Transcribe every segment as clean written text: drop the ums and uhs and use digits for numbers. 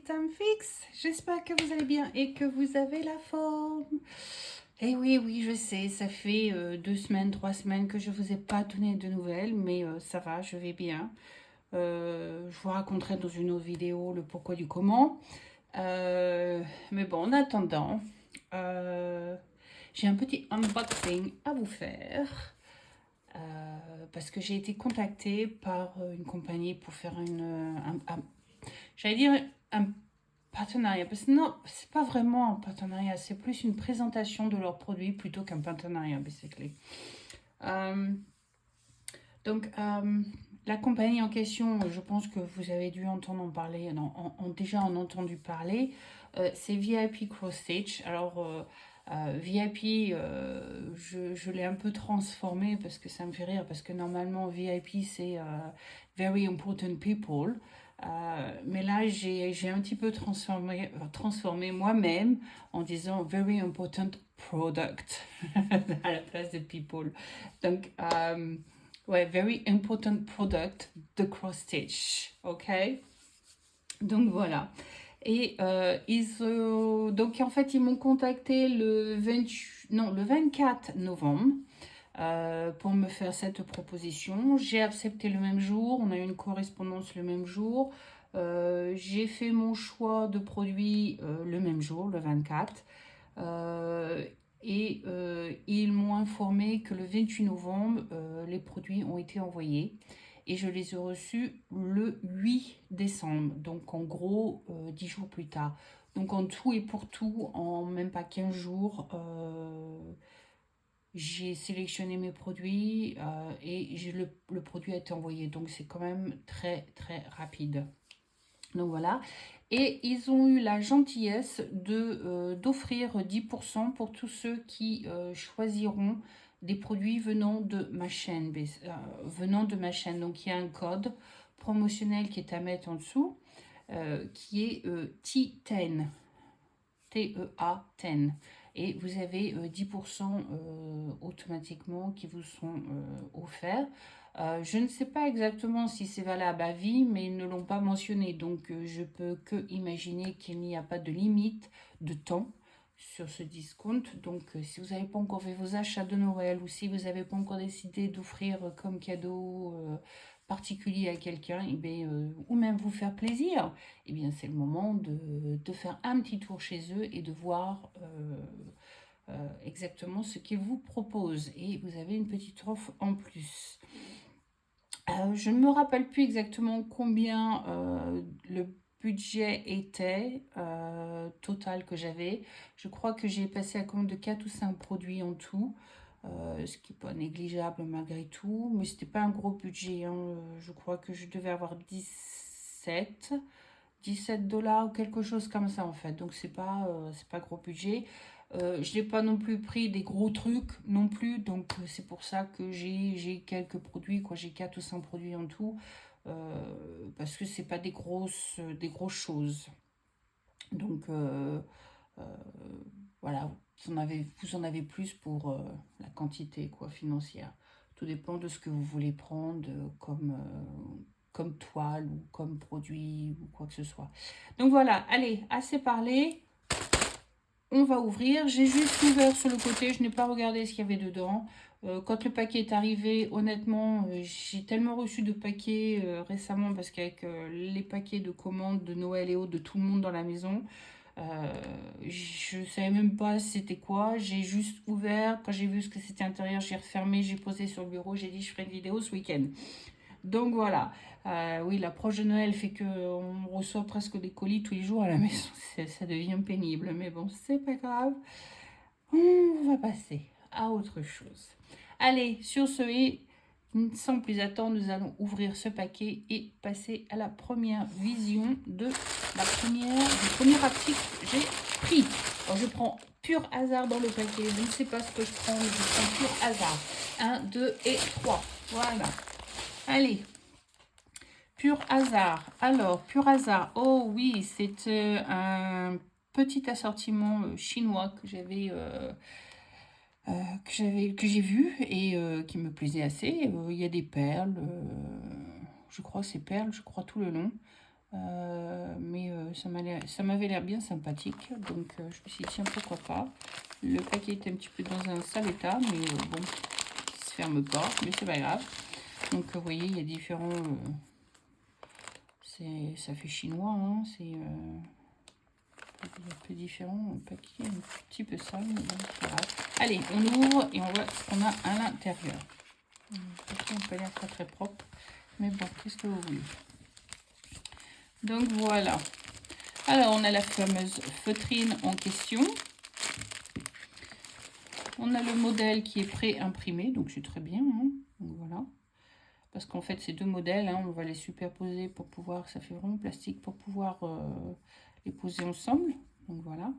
Time Fix. J'espère que vous allez bien et que vous avez la forme. Et oui, je sais, ça fait 2 semaines, 3 semaines que je vous ai pas donné de nouvelles, mais ça va, je vais bien. Je vous raconterai dans une autre vidéo le pourquoi du comment. Mais bon, en attendant, euh, j'ai un petit unboxing à vous faire. Parce que j'ai été contactée par une compagnie pour faire j'allais dire un partenariat, parce que non, c'est pas vraiment un partenariat, c'est plus une présentation de leurs produits plutôt qu'un partenariat, basically. Euh, donc, la compagnie en question, je pense que vous avez dû entendre en parler, non, déjà en entendu parler, c'est VIP Cross Stitch. Alors, VIP, je l'ai un peu transformé parce que ça me fait rire, parce que normalement, VIP, c'est Very Important People. Mais là, j'ai un petit peu transformé moi-même en disant Very Important Product à la place de People. Donc, ouais, very important product, the cross stitch, ok? Donc voilà. Et donc en fait, ils m'ont contacté le 24 novembre pour me faire cette proposition. J'ai accepté le même jour, on a eu une correspondance le même jour. J'ai fait mon choix de produit le même jour, le 24. Ils m'ont informé que le 28 novembre, les produits ont été envoyés et je les ai reçus le 8 décembre, donc en gros 10 jours plus tard. Donc en tout et pour tout, en même pas 15 jours, j'ai sélectionné mes produits et le produit a été envoyé. Donc c'est quand même très très rapide. Donc voilà. Et ils ont eu la gentillesse d'offrir 10% pour tous ceux qui choisiront des produits venant de ma chaîne. Donc il y a un code promotionnel qui est à mettre en dessous, qui est T10. TEA10. Et vous avez 10% automatiquement qui vous sont offerts. Je ne sais pas exactement si c'est valable à vie, mais ils ne l'ont pas mentionné. Donc, je peux que imaginer qu'il n'y a pas de limite de temps sur ce discount. Donc, si vous n'avez pas encore fait vos achats de Noël ou si vous n'avez pas encore décidé d'offrir comme cadeau particulier à quelqu'un, ou même vous faire plaisir, c'est le moment de faire un petit tour chez eux et de voir exactement ce qu'ils vous proposent. Et vous avez une petite offre en plus. Je ne me rappelle plus exactement combien le budget était total que j'avais. Je crois que j'ai passé à compte de 4 ou 5 produits en tout. Ce qui n'est pas négligeable malgré tout, mais c'était pas un gros budget, hein. Je crois que je devais avoir 17 dollars ou quelque chose comme ça en fait, donc c'est pas gros budget. Je n'ai pas non plus pris des gros trucs non plus, donc c'est pour ça que j'ai quelques produits, quoi. J'ai 4 ou 5 produits en tout, parce que c'est pas des grosses choses. Donc euh, voilà, vous en avez plus pour la quantité, quoi, financière. Tout dépend de ce que vous voulez prendre comme toile ou comme produit ou quoi que ce soit. Donc voilà, allez, assez parlé. On va ouvrir. J'ai juste ouvert sur le côté, je n'ai pas regardé ce qu'il y avait dedans. Quand le paquet est arrivé, honnêtement, j'ai tellement reçu de paquets récemment parce qu'avec les paquets de commandes de Noël et autres de tout le monde dans la maison, je savais même pas c'était quoi. J'ai juste ouvert. Quand j'ai vu ce que c'était à l'intérieur, j'ai refermé, j'ai posé sur le bureau. J'ai dit je ferai une vidéo ce week-end. Donc voilà. Oui, l'approche de Noël fait qu'on reçoit presque des colis tous les jours à la maison. Ça devient pénible. Mais bon, c'est pas grave. On va passer à autre chose. Allez, sur ce et sans plus attendre, nous allons ouvrir ce paquet et passer à la première vision de du premier article que j'ai pris. Alors, je prends pur hasard dans le paquet. Je ne sais pas ce que je prends, mais je prends pur hasard. 1, 2 et 3. Voilà. Allez, pur hasard. Alors, pur hasard. Oh oui, c'est un petit assortiment chinois que j'ai vu et qui me plaisait assez. Il y a des perles. Je crois que c'est perles, je crois tout le long. Mais ça m'avait l'air bien sympathique. Donc je me suis dit, tiens, pourquoi pas. Le paquet était un petit peu dans un sale état, mais bon, il se ferme pas, mais c'est pas grave. Donc vous voyez, il y a différents... ça fait chinois, hein, c'est un peu différent, un paquet un petit peu sale, mais bon, c'est pas grave. Allez, on ouvre et on voit ce qu'on a à l'intérieur. Le paquet n'a pas l'air pas très propre, mais bon, qu'est-ce que vous voulez. Donc voilà. Alors, on a la fameuse feutrine en question. On a le modèle qui est pré-imprimé, donc c'est très bien. Hein. Donc voilà. Parce qu'en fait, ces deux modèles, hein, on va les superposer pour pouvoir, ça fait vraiment plastique, pour pouvoir les poser ensemble. Donc voilà.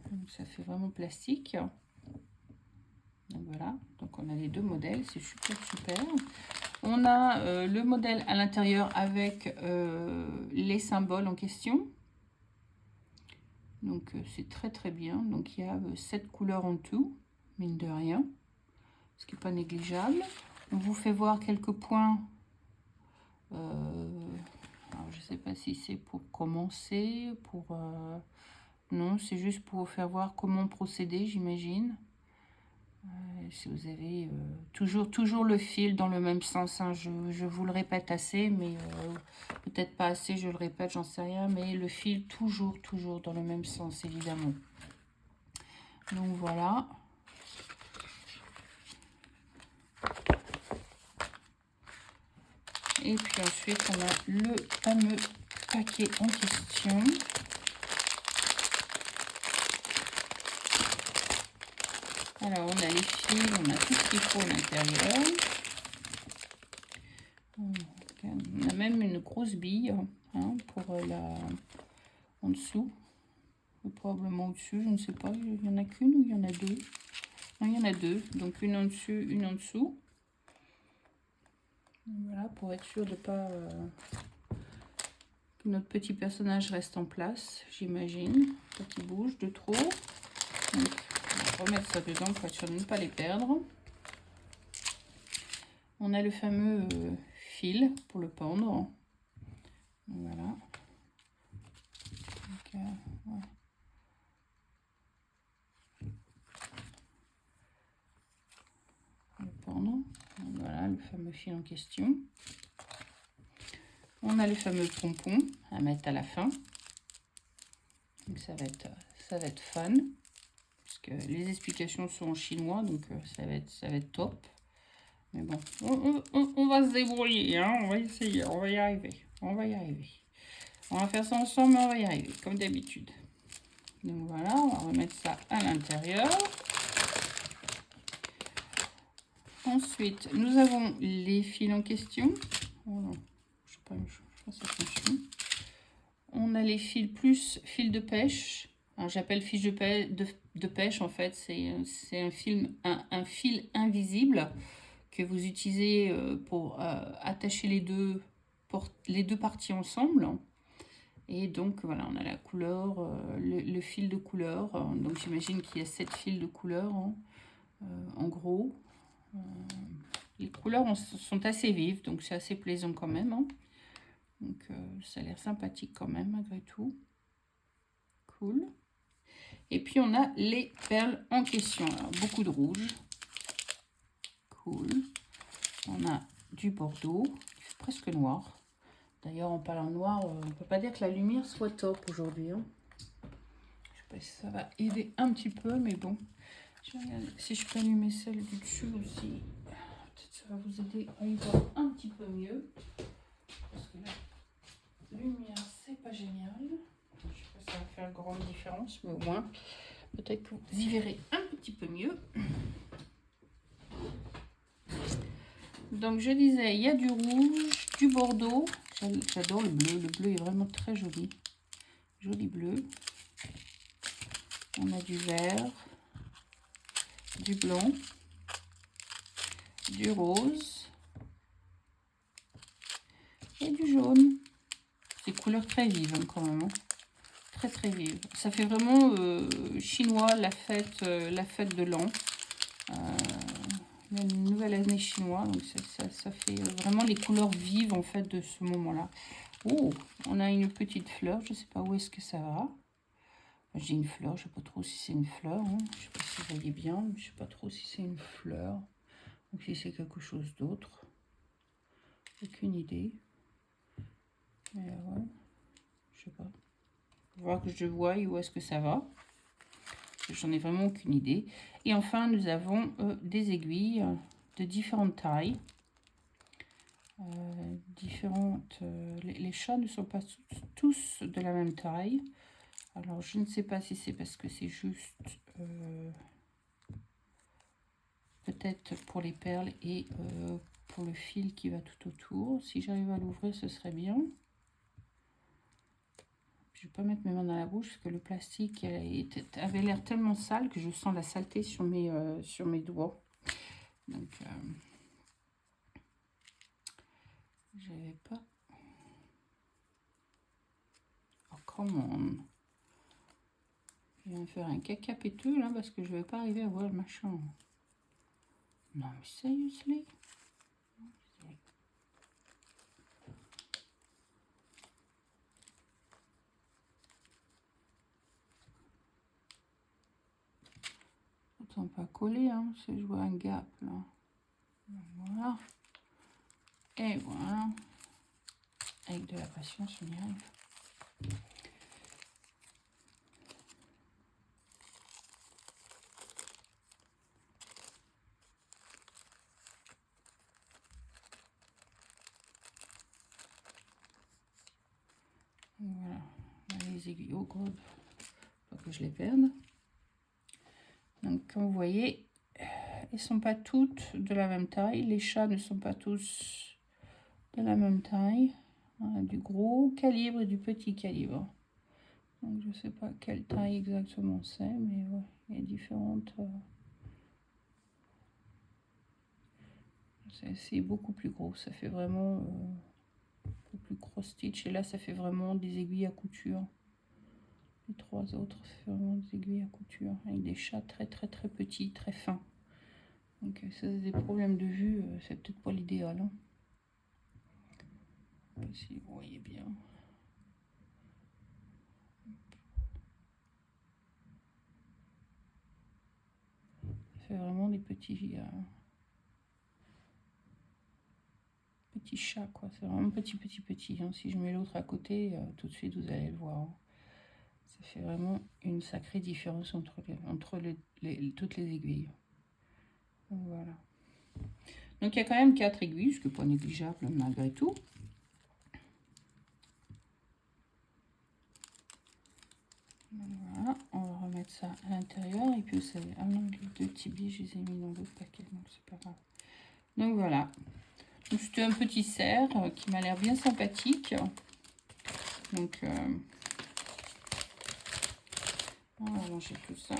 Donc ça fait vraiment plastique. Donc voilà. Donc on a les deux modèles, c'est super, super. On a le modèle à l'intérieur avec les symboles en question. Donc c'est très très bien. Donc il y a 7 couleurs en tout, mine de rien, ce qui n'est pas négligeable. On vous fait voir quelques points. Alors, je ne sais pas si c'est pour commencer, pour... non, c'est juste pour vous faire voir comment procéder, j'imagine. Si vous avez toujours le fil dans le même sens, hein. Je vous le répète assez, mais peut-être pas assez, je le répète, j'en sais rien, mais le fil toujours dans le même sens, évidemment. Donc voilà. Et puis ensuite, on a le fameux paquet en question. Alors, on a les fils, on a tout ce qu'il faut à l'intérieur. On a même une grosse bille, hein, pour en dessous. Probablement au-dessus, je ne sais pas. Il y en a qu'une ou il y en a deux? Non, il y en a deux. Donc, une en dessus, une en dessous. Voilà, pour être sûr de pas... que notre petit personnage reste en place, j'imagine. Pas qu'il bouge de trop. Donc, on va remettre ça dedans pour être sûr de ne pas les perdre. On a le fameux fil pour le pendre. Voilà. Donc, ouais. Le pendre. Donc, voilà le fameux fil en question. On a le fameux pompon à mettre à la fin. Donc ça va être fun. Parce que les explications sont en chinois, donc ça va être top. Mais bon, on va se débrouiller, hein, on va essayer, on va y arriver. On va y arriver. On va faire ça ensemble, mais on va y arriver, comme d'habitude. Donc voilà, on va remettre ça à l'intérieur. Ensuite, nous avons les fils en question. Oh non, je sais pas, je pense attention. On a les fils plus fils de pêche. J'appelle fils de pêche, en fait, c'est un fil invisible que vous utilisez pour attacher les deux parties ensemble. Et donc voilà, on a la couleur, le fil de couleur. Donc j'imagine qu'il y a 7 fils de couleur, hein, en gros. Les couleurs sont assez vives, donc c'est assez plaisant quand même, hein. Donc ça a l'air sympathique quand même, malgré tout. Cool. Et puis on a les perles en question. Alors beaucoup de rouge. Cool. On a du bordeaux, il fait presque noir. D'ailleurs, en parlant noir, on ne peut pas dire que la lumière soit top aujourd'hui, hein. Je sais pas si ça va aider un petit peu, mais bon. Je vais regarder si je peux allumer celle du dessus aussi. Peut-être ça va vous aider à y voir un petit peu mieux. Parce que la lumière, c'est pas génial. Je ne sais pas si ça va faire une grande différence, mais au moins, peut-être que vous y verrez un petit peu mieux. Donc, je disais, il y a du rouge, du bordeaux. J'adore le bleu. Le bleu est vraiment très joli. Joli bleu. On a du vert, du blanc, du rose et du jaune. Des couleurs très vives, hein, quand même. Hein. Très très vives. Ça fait vraiment chinois, la fête de l'an. La nouvelle année chinois. Donc ça fait vraiment les couleurs vives en fait de ce moment-là. Oh, on a une petite fleur. Je ne sais pas où est-ce que ça va. J'ai une fleur. Je ne sais pas trop si c'est une fleur. Hein. Je ne sais pas si vous voyez bien. Je ne sais pas trop si c'est une fleur. Ou si c'est quelque chose d'autre. Aucune idée. Mais ouais. Je sais pas. Il va falloir que je voie où est-ce que ça va. J'en ai vraiment aucune idée. Et enfin, nous avons des aiguilles de différentes tailles. Les chats ne sont pas tous de la même taille. Alors, je ne sais pas si c'est parce que c'est juste peut-être pour les perles et pour le fil qui va tout autour. Si j'arrive à l'ouvrir, ce serait bien. Je ne vais pas mettre mes mains dans la bouche parce que le plastique avait l'air tellement sale que je sens la saleté sur mes doigts. Donc, je vais pas... Oh, come on. Je vais me faire un caca péteux là parce que je vais pas arriver à voir le machin. Non, mais seriously? Autant pas coller, hein, si je vois un gap là. Voilà. Et voilà. Avec de la patience, on y arrive. Voilà. Les aiguilles au gros, pas que je les perde. Donc, comme vous voyez, elles ne sont pas toutes de la même taille. Les chats ne sont pas tous de la même taille. On a du gros calibre et du petit calibre. Donc, je ne sais pas quelle taille exactement c'est, mais ouais, il y a différentes... C'est beaucoup plus gros. Ça fait vraiment beaucoup plus cross-stitch. Et là, ça fait vraiment des aiguilles à couture. Les trois autres, c'est vraiment des aiguilles à couture. Avec des chats très petits, très fins. Donc, ça, c'est des problèmes de vue. C'est peut-être pas l'idéal. Hein. Si vous voyez bien. Ça fait vraiment des petits chats, quoi. C'est vraiment petit. Hein. Si je mets l'autre à côté, tout de suite, vous allez le voir. Hein. Ça fait vraiment une sacrée différence entre toutes les aiguilles. Donc, voilà. Donc, il y a quand même 4 aiguilles, ce qui n'est pas négligeable malgré tout. Voilà, on va remettre ça à l'intérieur. Et puis, vous savez, ah non, les 2 petits billes, je les ai mis dans l'autre paquet, donc c'est pas grave. Donc, voilà. C'était un petit cerf qui m'a l'air bien sympathique. Donc, on va ranger tout ça.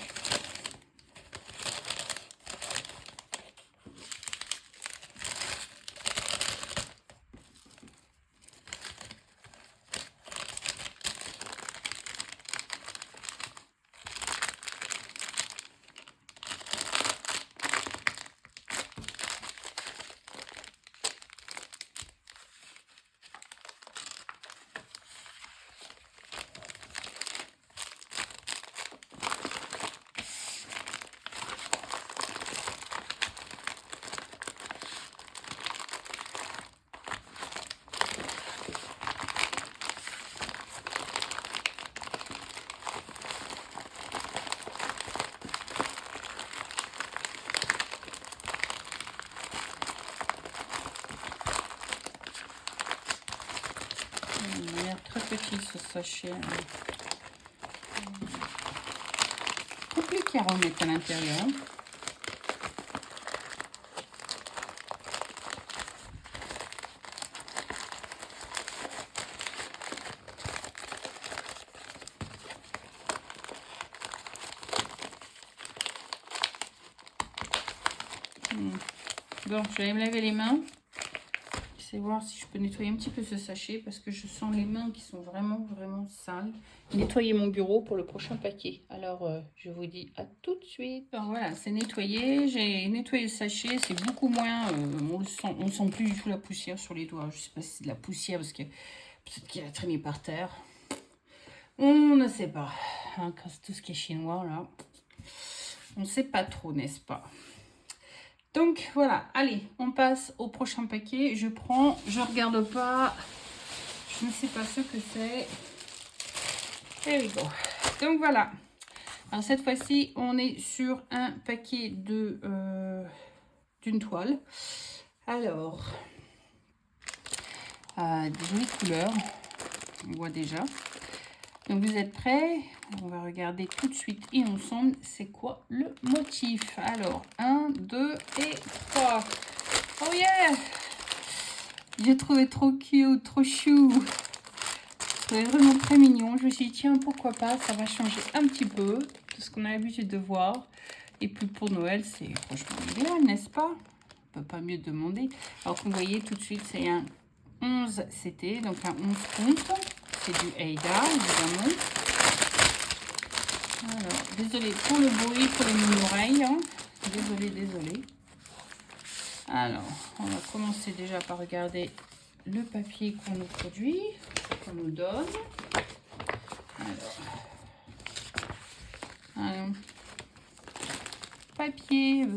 Il a l'air très petit ce sachet. Compliqué à remettre à l'intérieur. Bon, je vais me laver les mains. Je vais voir si je peux nettoyer un petit peu ce sachet parce que je sens les mains qui sont vraiment sales. Nettoyer mon bureau pour le prochain paquet. Alors, je vous dis à tout de suite. Alors voilà, c'est nettoyé. J'ai nettoyé le sachet. C'est beaucoup moins... on ne sent plus du tout la poussière sur les doigts. Je ne sais pas si c'est de la poussière parce que Peut-être qu'il a traîné par terre. On ne sait pas. Hein, tout ce qui est chinois, là. On ne sait pas trop, n'est-ce pas? Donc, voilà. Allez, on passe au prochain paquet. Je prends, je regarde pas. Je ne sais pas ce que c'est. There we go. Donc, voilà. Alors, cette fois-ci, on est sur un paquet de d'une toile. Alors, des jolies couleurs. On voit déjà. Donc, vous êtes prêts? On va regarder tout de suite et ensemble, c'est quoi le motif. Alors, 1, 2 et 3. Oh yeah! J'ai trouvé trop cute, trop chou. C'est vraiment très mignon. Je me suis dit, tiens, pourquoi pas, ça va changer un petit peu de ce qu'on a l'habitude de voir. Et puis pour Noël, c'est franchement idéal, n'est-ce pas? On peut pas mieux demander. Alors, vous voyez tout de suite, c'est un 11 CT, donc un 11 compte. C'est du Aida, évidemment. Alors, désolé pour le bruit, pour les mini-oreilles. Hein. Désolé. Alors, on va commencer déjà par regarder le papier qu'on nous produit, qu'on nous donne. Alors papier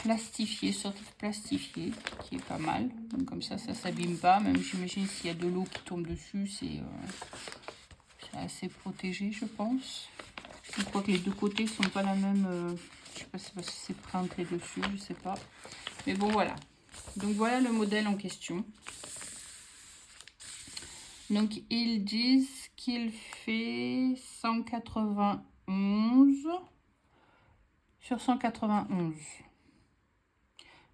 plastifié, sorte de plastifié, qui est pas mal. Donc comme ça s'abîme pas. Même j'imagine s'il y a de l'eau qui tombe dessus, c'est assez protégé, je pense. Je crois que les deux côtés sont pas la même. Je sais pas si c'est parce que c'est printé dessus, je sais pas. Mais bon, voilà. Donc voilà le modèle en question. Donc ils disent qu'il fait 191 sur 191.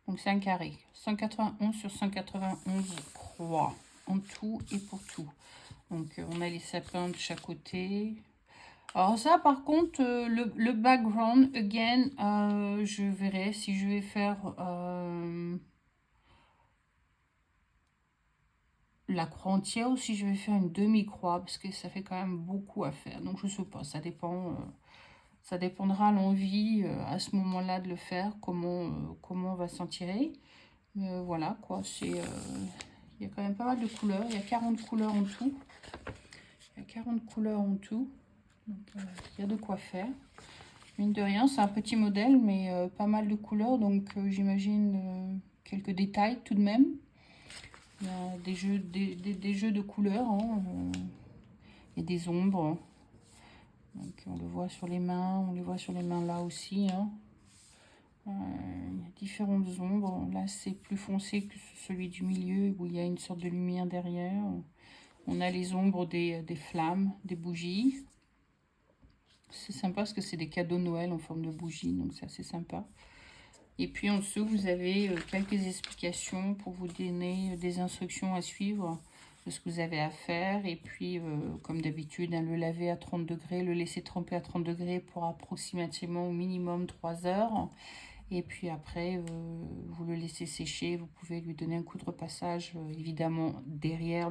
Donc c'est un carré. 191 sur 191 croix. En tout et pour tout. Donc on a les sapins de chaque côté. Alors ça par contre, le background, again, je verrai si je vais faire la croix entière ou si je vais faire une demi-croix. Parce que ça fait quand même beaucoup à faire. Donc je sais pas, ça dépend. Ça dépendra l'envie à ce moment-là de le faire, comment on va s'en tirer. Mais voilà quoi, c'est... il y a quand même pas mal de couleurs. Il y a 40 couleurs en tout. Donc il y a de quoi faire. Mine de rien, c'est un petit modèle, mais pas mal de couleurs. Donc j'imagine quelques détails tout de même. Il y a des jeux de couleurs. Hein. Il y a des ombres. Donc on le voit sur les mains. On les voit sur les mains là aussi. Hein. Il y a différentes ombres. Là, c'est plus foncé que celui du milieu où il y a une sorte de lumière derrière. On a les ombres des flammes, des bougies. C'est sympa parce que c'est des cadeaux de Noël en forme de bougie, donc c'est assez sympa. Et puis en dessous, vous avez quelques explications pour vous donner des instructions à suivre de ce que vous avez à faire. Et puis, comme d'habitude, hein, le laver à 30 degrés, le laisser tremper à 30 degrés pour approximativement au minimum 3 heures. Et puis après, vous le laissez sécher. Vous pouvez lui donner un coup de repassage, évidemment, derrière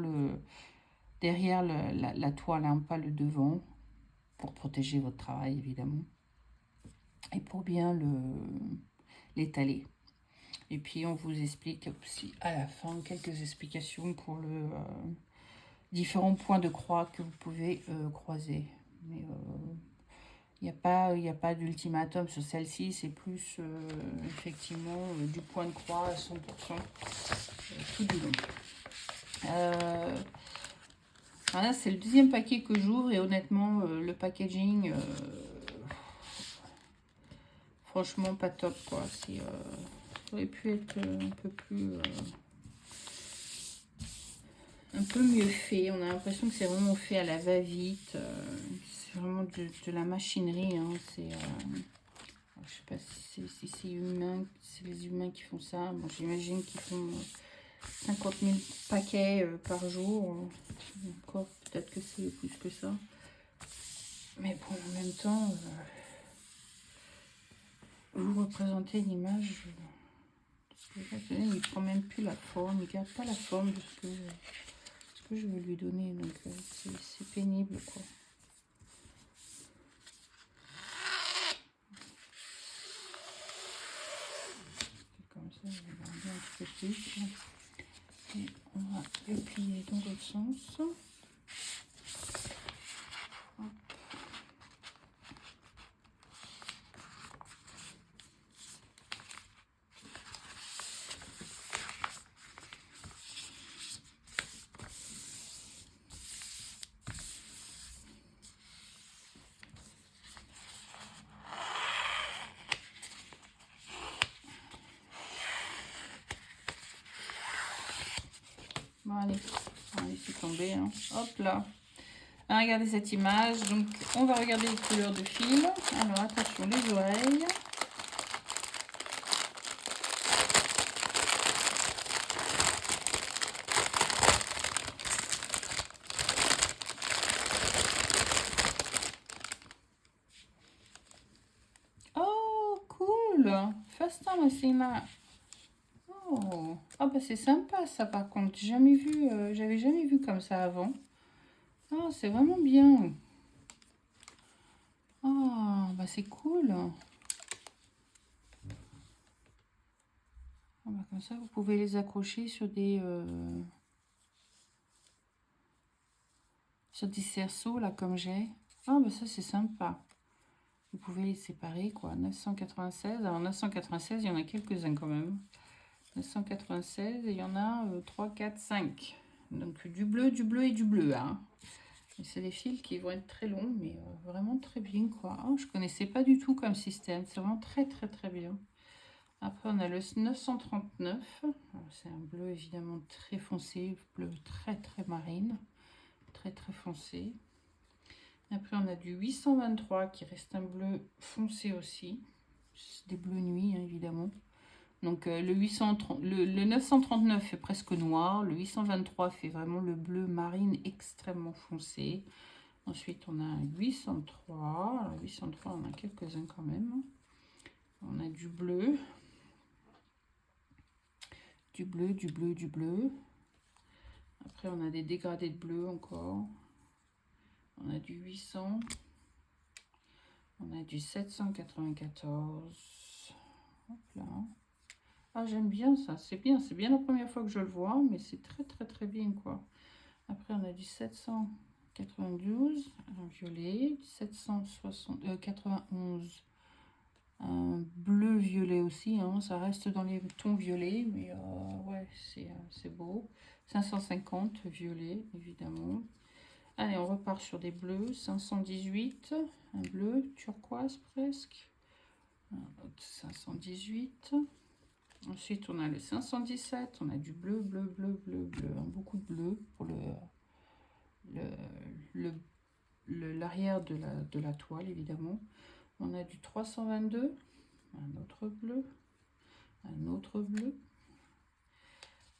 la toile, hein, pas le devant, pour protéger votre travail, évidemment. Et pour bien l'étaler. Et puis, on vous explique aussi à la fin quelques explications pour le différents points de croix que vous pouvez croiser. Mais il n'y a pas d'ultimatum sur celle-ci, c'est plus effectivement du point de croix à 100% tout du long. Voilà, c'est le deuxième paquet que j'ouvre et honnêtement, le packaging, franchement pas top quoi. Ça aurait pu être un peu mieux fait. On a l'impression que c'est vraiment fait à la va-vite. C'est vraiment de la machinerie. Hein. Je sais pas si c'est humain, c'est les humains qui font ça. Bon, j'imagine qu'ils font 50 000 paquets par jour. Encore, peut-être que c'est plus que ça. Mais bon, en même temps, vous représentez une image. Il ne prend même plus la forme. Il ne garde pas la forme de ce que je veux lui donner. Donc, c'est pénible, quoi. Comme ça, je vais regarder un petit peu plus. Et on va le plier dans l'autre sens. Bon, allez, on va laisser tomber. Hein. Hop là. Ah, regardez cette image. Donc, on va regarder les couleurs de fil. Alors, attention, les oreilles. Oh, cool. Festin, Massima. Oh, ah bah c'est sympa ça par contre. Jamais vu, j'avais jamais vu comme ça avant. Ah, c'est vraiment bien. Ah, bah c'est cool. Ah bah comme ça, vous pouvez les accrocher sur des cerceaux là comme j'ai. Ah bah ça c'est sympa. Vous pouvez les séparer quoi. 996. Alors 996, il y en a quelques-uns quand même. 996 et il y en a 3, 4, 5. Donc du bleu et du bleu. Hein. C'est des fils qui vont être très longs, mais vraiment très bien quoi. Oh, je connaissais pas du tout comme système. C'est vraiment très très très bien. Après on a le 939. C'est un bleu évidemment très foncé, bleu très très marine, très très foncé. Après on a du 823 qui reste un bleu foncé aussi. C'est des bleus nuit hein, évidemment. Donc le 939 fait presque noir, le 823 fait vraiment le bleu marine extrêmement foncé. Ensuite on a 803, alors 803 on a quelques-uns quand même. On a du bleu, du bleu, du bleu, du bleu. Après on a des dégradés de bleu encore. On a du 800, on a du 794. Hop là. Ah j'aime bien ça, c'est bien la première fois que je le vois, mais c'est très très très bien quoi. Après on a du 792, un violet, 791, un bleu violet aussi, hein, ça reste dans les tons violets, mais ouais c'est beau. 550 violet évidemment. Allez on repart sur des bleus, 518, un bleu turquoise presque, un autre 518. Ensuite, on a le 517, on a du bleu, bleu, bleu, bleu, bleu, hein, beaucoup de bleu pour l'arrière de la toile, évidemment. On a du 322, un autre bleu, un autre bleu.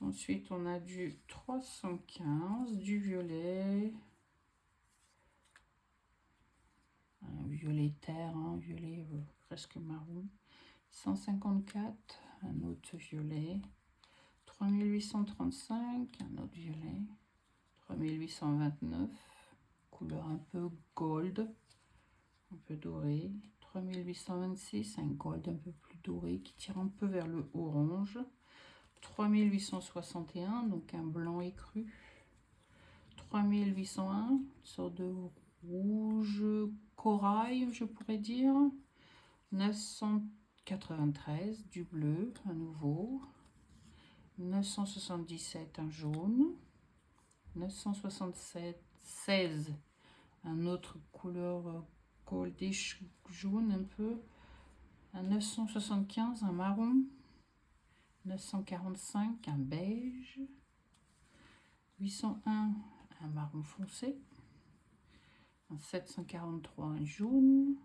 Ensuite, on a du 315, du violet, un violet terre, un violet presque marron. 154, un autre violet. 3835, un autre violet. 3829, couleur un peu gold, un peu doré. 3826, un gold un peu plus doré qui tire un peu vers le orange. 3861, donc un blanc écru. 3801, une sorte de rouge corail, je pourrais dire. 993, du bleu, à nouveau. 977, un jaune. 967, 16, un autre couleur goldish jaune un peu. Un 975, un marron. 945, un beige. 801, un marron foncé. Un 743, un jaune.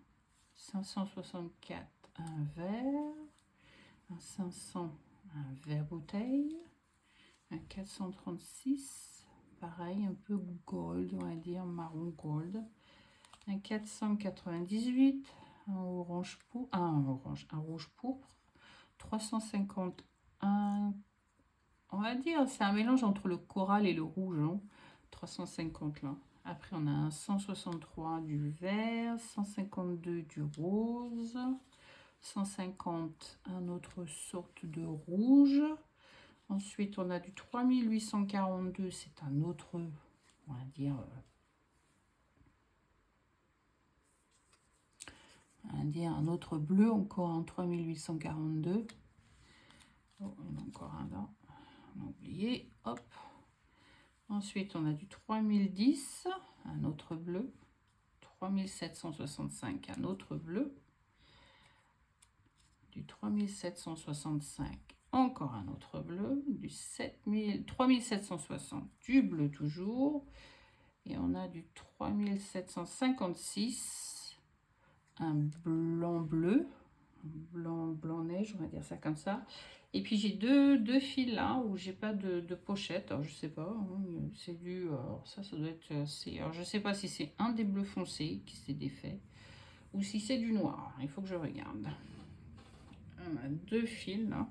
564, un vert. Un 500, un vert bouteille. Un 436, pareil, un peu gold, on va dire, marron gold. Un 498, un orange pourpre, un rouge pourpre. 351, on va dire, c'est un mélange entre le coral et le rouge, hein. 350 là. Après, on a un 163 du vert, 152 du rose, 150 un autre sorte de rouge, Ensuite, on a du 3842. C'est un autre, on va dire, un autre bleu, encore un 3842. Oh, il y en a encore un là. On a oublié. Hop. Ensuite, on a du 3010, un autre bleu. 3765, un autre bleu. Du 3765, encore un autre bleu. Du 3760, du bleu toujours. Et on a du 3756, un blanc bleu. Blanc neige, on va dire ça comme ça. Et puis j'ai deux fils là où j'ai pas de pochette. Alors je sais pas, hein, c'est du. Alors ça doit être. Alors je sais pas si c'est un des bleus foncés qui s'est défait ou si c'est du noir. Il faut que je regarde. On a deux fils là.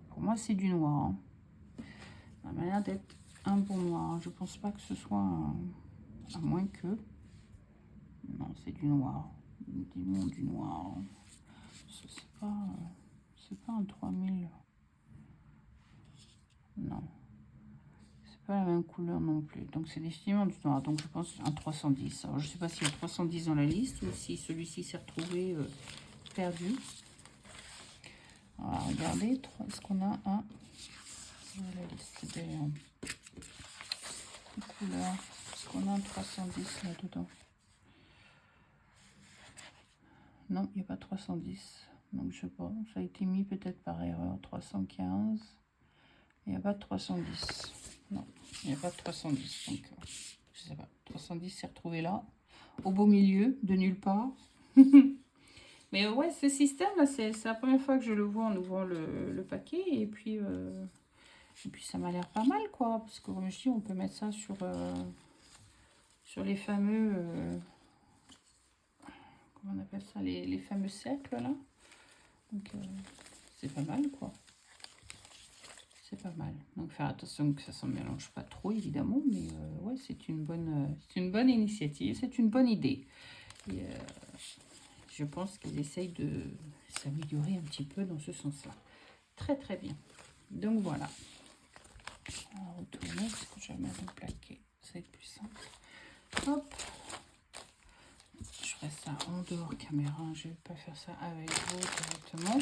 Pour moi c'est du noir. Hein. Ça m'a l'air d'être un bon noir. Je pense pas que ce soit à moins que. Non, c'est du noir. Dis-moi du noir. C'est pas un 3000. Non. C'est pas la même couleur non plus. Donc c'est définitivement du noir. Donc je pense un 310. Alors je sais pas s'il y a 310 dans la liste ou si celui-ci s'est retrouvé perdu. On va regarder. Est-ce qu'on a un... La liste des couleurs. Est-ce qu'on a un 310 là-dedans? Non, il n'y a pas 310. Donc je sais pas. Ça a été mis peut-être par erreur. 315. Il n'y a pas de 310. Non, il n'y a pas de 310. Donc je sais pas. 310 s'est retrouvé là. Au beau milieu, de nulle part. Mais ouais, ce système là, c'est la première fois que je le vois en ouvrant le paquet. Et puis ça m'a l'air pas mal, quoi. Parce que comme je dis, on peut mettre ça sur les fameux... comment on appelle ça, les fameux cercles, là. Donc, c'est pas mal, quoi. C'est pas mal. Donc, faire attention que ça ne se mélange pas trop, évidemment. Mais ouais, c'est une bonne initiative. C'est une bonne idée. Et, je pense qu'ils essayent de s'améliorer un petit peu dans ce sens-là. Très, très bien. Donc, voilà. On va retourner, parce que je vais mettre un plaquet. Ça va être plus simple. Hop. Je ferai ça en dehors caméra. Je ne vais pas faire ça avec vous directement.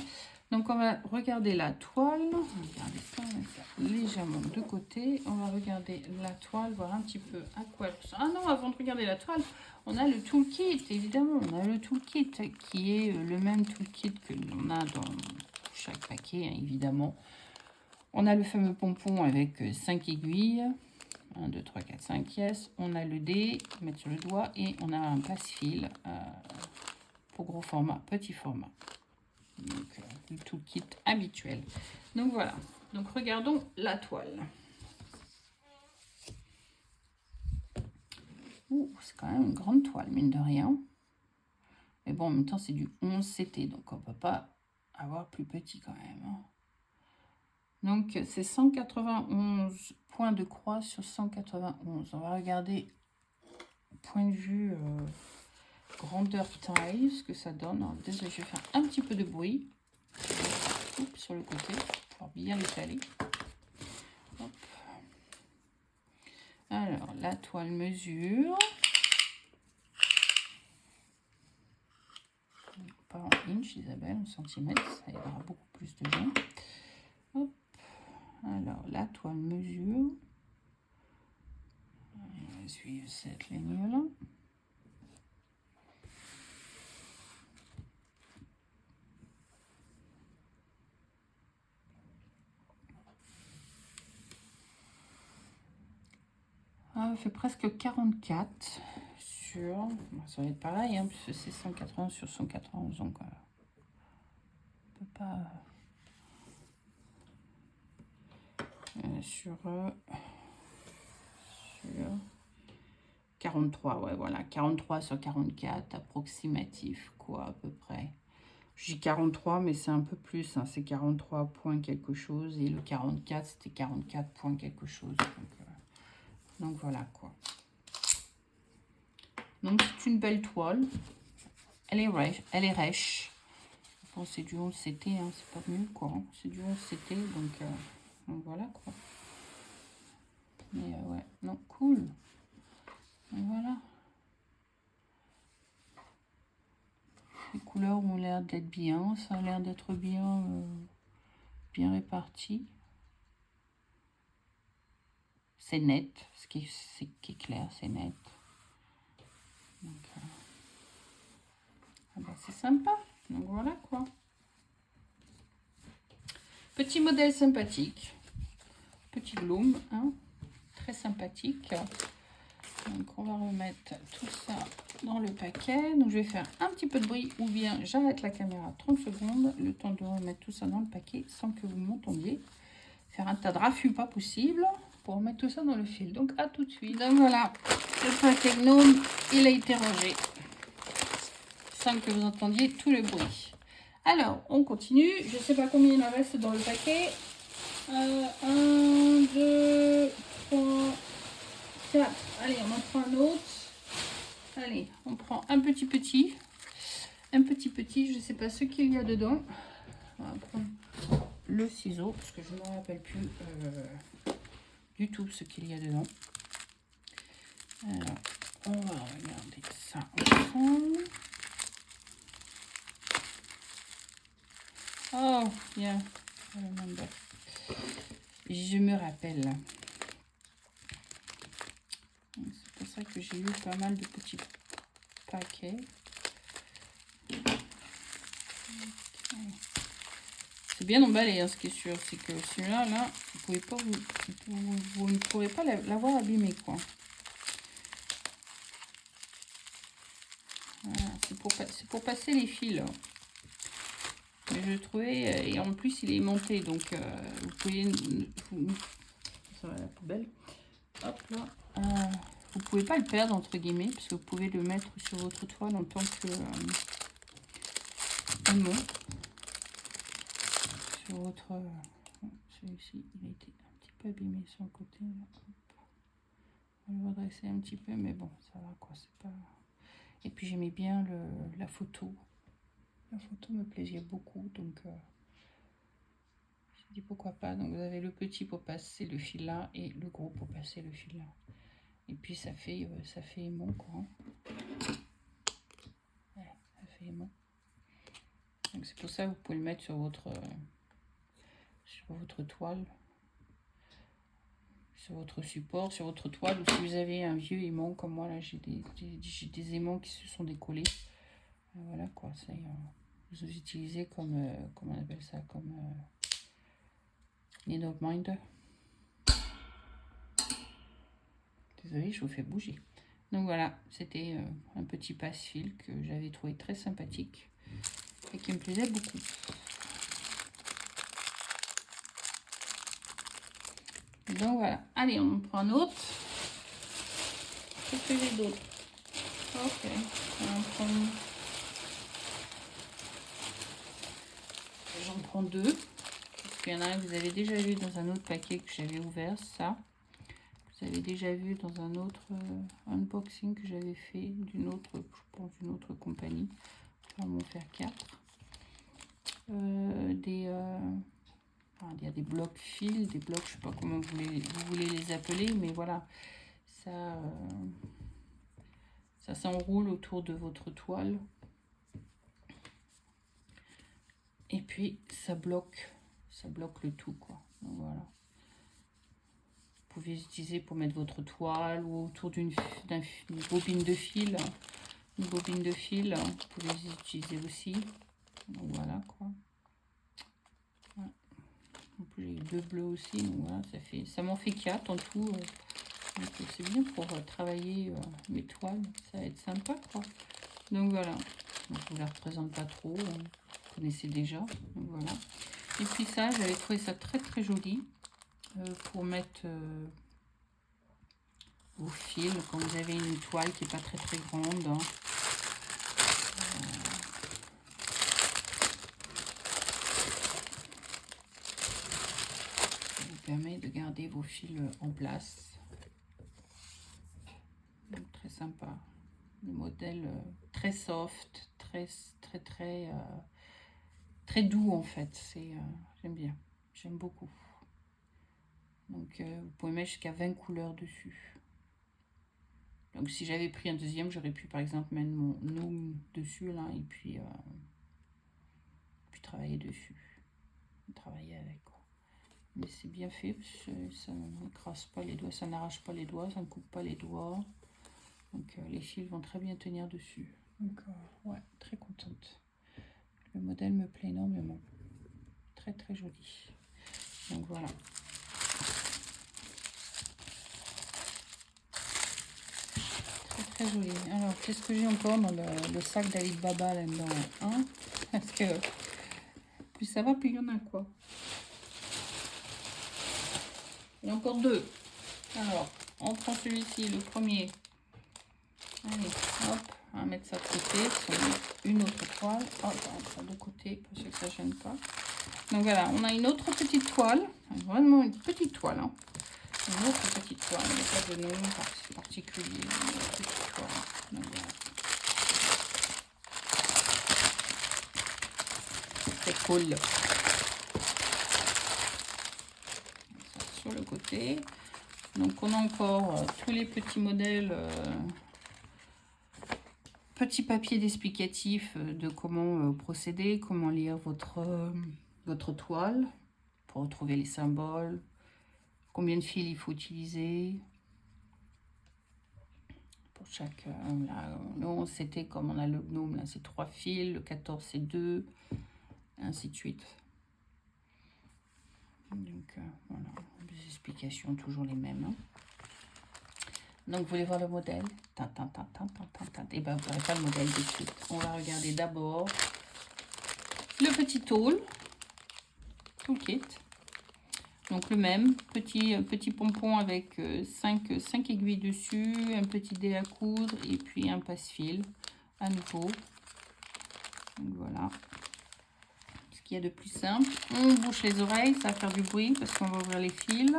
Donc, on va regarder la toile. Regardez ça, on met ça légèrement de côté. On va regarder la toile, voir un petit peu à quoi elle ressemble. Ah non, avant de regarder la toile, on a le toolkit, évidemment. On a le toolkit qui est le même toolkit que l'on a dans chaque paquet, hein, évidemment. On a le fameux pompon avec 5 aiguilles. 1, 2, 3, 4, 5, yes. On a le dé, mettre sur le doigt. Et on a un passe-fil pour gros format, petit format. Donc, le toolkit habituel. Donc, voilà. Donc, regardons la toile. Ouh, c'est quand même une grande toile, mine de rien. Mais bon, en même temps, c'est du 11 CT. Donc, on ne peut pas avoir plus petit quand même. Hein. Donc, c'est 191 points de croix sur 191. On va regarder point de vue grandeur taille, ce que ça donne. Alors, désolé, je vais faire un petit peu de bruit. Oups, sur le côté pour bien l'étaler. Alors, la toile mesure. Pas en inch, Isabelle, en centimètres. Ça aidera beaucoup plus de gens. Hop. Alors, la toile mesure. On va suivre cette ligne-là. Ah, fait presque 44 sur... Ça va être pareil, hein, puisque c'est 180 sur 191. Donc, on peut pas... sur 43, ouais, voilà, 43 sur 44, approximatif, quoi, à peu près. Je dis 43, mais c'est un peu plus, hein, c'est 43 points quelque chose, et le 44, c'était 44 points quelque chose. Donc voilà, quoi. Donc, c'est une belle toile. Elle est rêche. Bon, c'est du 11 CT, hein, c'est pas mieux quoi. Hein. C'est du 11 CT, donc voilà quoi. Mais ouais, non, cool. Donc, voilà. Les couleurs ont l'air d'être bien, ça a l'air d'être bien, bien réparti. C'est net, ce qui est clair, c'est net. Donc, ah bah, c'est sympa. Donc voilà quoi. Petit modèle sympathique. Petit bloom, hein, très sympathique. Donc on va remettre tout ça dans le paquet. Donc je vais faire un petit peu de bruit ou bien j'arrête la caméra 30 secondes. Le temps de remettre tout ça dans le paquet sans que vous m'entendiez. Faire un tas de raffus pas possible pour remettre tout ça dans le fil. Donc à tout de suite. Donc voilà, le paquet gnome, il a été rangé. Sans que vous entendiez tout le bruit. Alors, on continue. Je ne sais pas combien il en reste dans le paquet. 1, 2, 3, 4. Allez, on en prend un autre. Allez, on prend un petit. Un petit, je ne sais pas ce qu'il y a dedans. On va prendre le ciseau, parce que je ne me rappelle plus du tout ce qu'il y a dedans. Alors, on va regarder ça ensemble. Oh, yeah. Je me rappelle. C'est pour ça que j'ai eu pas mal de petits paquets. Okay. C'est bien emballé, hein, ce qui est sûr. C'est que celui-là, là, vous pouvez pas vous ne pourrez pas l'avoir abîmé, quoi. Voilà, c'est pour passer les fils. Mais je le trouvais, et en plus il est monté, donc vous pouvez, ça va à la poubelle, hop là, vous pouvez pas le perdre entre guillemets, parce que vous pouvez le mettre sur votre toile en tant que aimant. Sur votre, celui-ci il a été un petit peu abîmé sur le côté, là. On va le redresser un petit peu, mais bon ça va quoi, c'est pas. Et puis j'aimais bien la photo. La photo me plaisait beaucoup, donc j'ai dit pourquoi pas. Donc vous avez le petit pour passer le fil là et le gros pour passer le fil là. Et puis ça fait aimant quoi. Ouais, ça fait aimant. Donc c'est pour ça que vous pouvez le mettre sur votre toile, sur votre support, sur votre toile, ou si vous avez un vieux aimant comme moi là, j'ai des aimants qui se sont décollés. Voilà quoi, ça vous utilisez comme comment on appelle ça, comme needle minder. Désolée, je vous fais bouger. Donc voilà, c'était un petit passe-fil que j'avais trouvé très sympathique et qui me plaisait beaucoup. Donc voilà, allez, on en prend un autre. Qu'est-ce que j'ai d'autre? Ok, j'en prends deux. Parce qu'il y en a un que vous avez déjà vu dans un autre paquet que j'avais ouvert, ça. Vous avez déjà vu dans un autre unboxing que j'avais fait d'une autre, je pense, d'une autre compagnie. On va en faire 4. Il y a des blocs fils, des blocs, je sais pas comment vous voulez les appeler, mais voilà, ça s'enroule autour de votre toile. Et puis ça bloque le tout quoi. Donc voilà. Vous pouvez utiliser pour mettre votre toile ou autour d'une bobine de fil. Une bobine de fil, vous pouvez les utiliser aussi. Donc voilà quoi. Ouais. En plus j'ai eu 2 bleus aussi, donc voilà, ça m'en fait 4 en tout. Donc c'est bien pour travailler mes toiles, ça va être sympa quoi. Donc voilà, donc, je vous la représente pas trop, vous connaissez déjà. Donc voilà. Et puis ça, j'avais trouvé ça très très joli pour mettre vos fils quand vous avez une toile qui n'est pas très très grande. Hein. Ça vous permet de garder vos fils en place. Donc très sympa. Le modèle très soft, très très doux en fait. C'est j'aime bien, j'aime beaucoup. Donc vous pouvez mettre jusqu'à 20 couleurs dessus. Donc si j'avais pris un deuxième, j'aurais pu par exemple mettre mon Noom dessus là et puis travailler dessus, travailler avec quoi. Mais c'est bien fait parce que ça n'écrase pas les doigts, ça n'arrache pas les doigts, ça ne coupe pas les doigts. Donc les fils vont très bien tenir dessus. Donc ouais, très contente. Le modèle me plaît énormément. Très très joli. Donc voilà. Très très joli. Alors qu'est-ce que j'ai encore dans le sac d'Alibaba là-dedans? Parce que plus ça va, plus il y en a quoi. Il y en a encore deux. Alors, on prend celui-ci, le premier. Allez, hop, on va mettre ça de côté. Une autre toile. Hop, on prend de côté parce que ça ne gêne pas. Donc voilà, on a une autre petite toile. Vraiment une petite toile. Hein. Une autre petite toile. Il n'y a pas de nom particulier. Une petite toile. Donc voilà. C'est cool. Ça, sur le côté. Donc on a encore tous les petits modèles, petits papiers d'explicatif de comment procéder, comment lire votre toile pour retrouver les symboles, combien de fils il faut utiliser. Pour chaque, là, non, c'était comme on a le gnome, là c'est 3 fils, le 14 c'est 2, ainsi de suite. Donc voilà, des explications toujours les mêmes. Hein. Donc, vous voulez voir le modèle? Et ben, vous n'aurez pas le modèle de suite. On va regarder d'abord le petit toolkit. Donc, le même. Petit pompon avec 5 aiguilles dessus, un petit dé à coudre et puis un passe-fil à nouveau. Donc, voilà. Ce qu'il y a de plus simple. On bouche les oreilles, ça va faire du bruit parce qu'on va ouvrir les fils.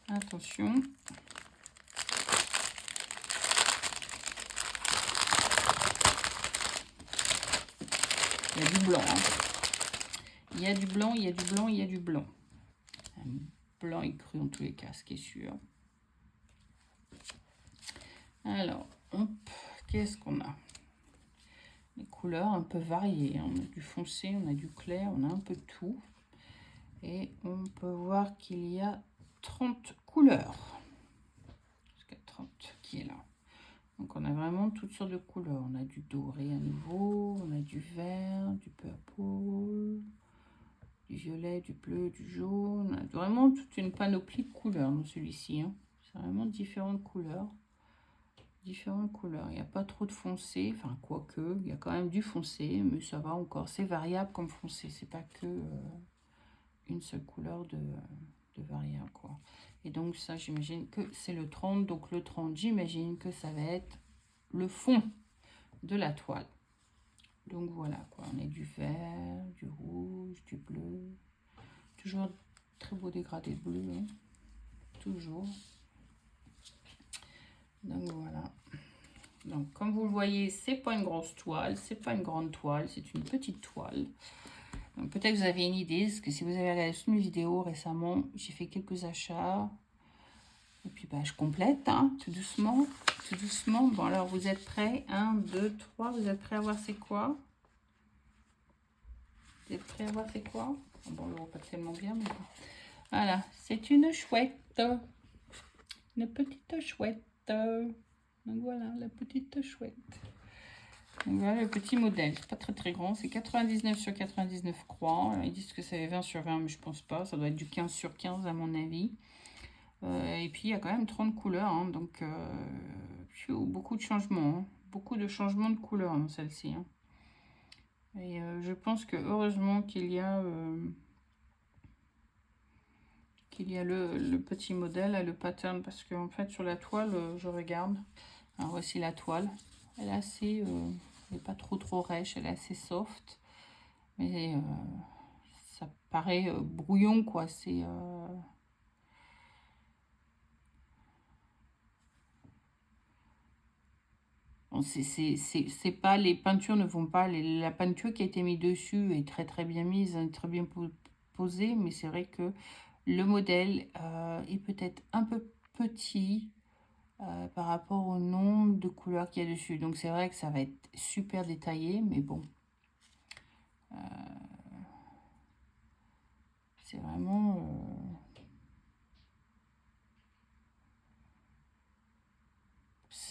Attention. Il y a du blanc. Hein. Il y a du blanc, il y a du blanc, il y a du blanc. Un blanc et cru en tous les cas, ce qui est sûr. Alors, qu'est-ce qu'on a? Les couleurs un peu variées. On a du foncé, on a du clair, on a un peu de tout. Et on peut voir qu'il y a 30 couleurs. Jusqu'à 30 qui est là. Donc on a vraiment toutes sortes de couleurs. On a du doré à nouveau, on a du vert, du purple, du violet, du bleu, du jaune. On a vraiment toute une panoplie de couleurs dans celui-ci. Hein. C'est vraiment différentes couleurs. Différentes couleurs. Il n'y a pas trop de foncé. Enfin, quoique, il y a quand même du foncé, mais ça va encore. C'est variable comme foncé. C'est pas que une seule couleur de variable, quoi. Et donc ça, j'imagine que c'est le 30. Donc le 30, j'imagine que ça va être le fond de la toile. Donc voilà, quoi. On a du vert, du rouge, du bleu. Toujours très beau dégradé bleu. Hein. Toujours. Donc voilà. Donc comme vous le voyez, c'est pas une grosse toile, c'est pas une grande toile, c'est une petite toile. Donc peut-être que vous avez une idée, parce que si vous avez regardé toutes mes vidéos récemment, j'ai fait quelques achats. Et puis bah, je complète, hein, tout doucement, tout doucement. Bon alors vous êtes prêts? 1, 2, 3, vous êtes prêts à voir c'est quoi? Vous êtes prêts à voir c'est quoi? Bon, on le voit pas tellement bien, mais bon. Voilà, c'est une chouette. Une petite chouette. Donc voilà, la petite chouette. Donc voilà le petit modèle. C'est pas très très grand. C'est 99 sur 99 croix. Ils disent que c'est 20 sur 20, mais je pense pas. Ça doit être du 15 sur 15 à mon avis. Et puis il y a quand même 30 couleurs. Hein, donc beaucoup de changements. Hein, beaucoup de changements de couleurs dans celle-ci. Hein. Et je pense que heureusement qu'il y a... le petit modèle, le pattern, parce qu'en fait sur la toile, je regarde, alors voici la toile, elle est assez, elle n'est pas trop rêche, elle est assez soft, mais ça paraît brouillon quoi, c'est Bon, c'est pas, les peintures ne vont pas, la peinture qui a été mise dessus est très très bien mise, hein, très bien posée, mais c'est vrai que le modèle est peut-être un peu petit par rapport au nombre de couleurs qu'il y a dessus. Donc c'est vrai que ça va être super détaillé, mais bon. C'est vraiment...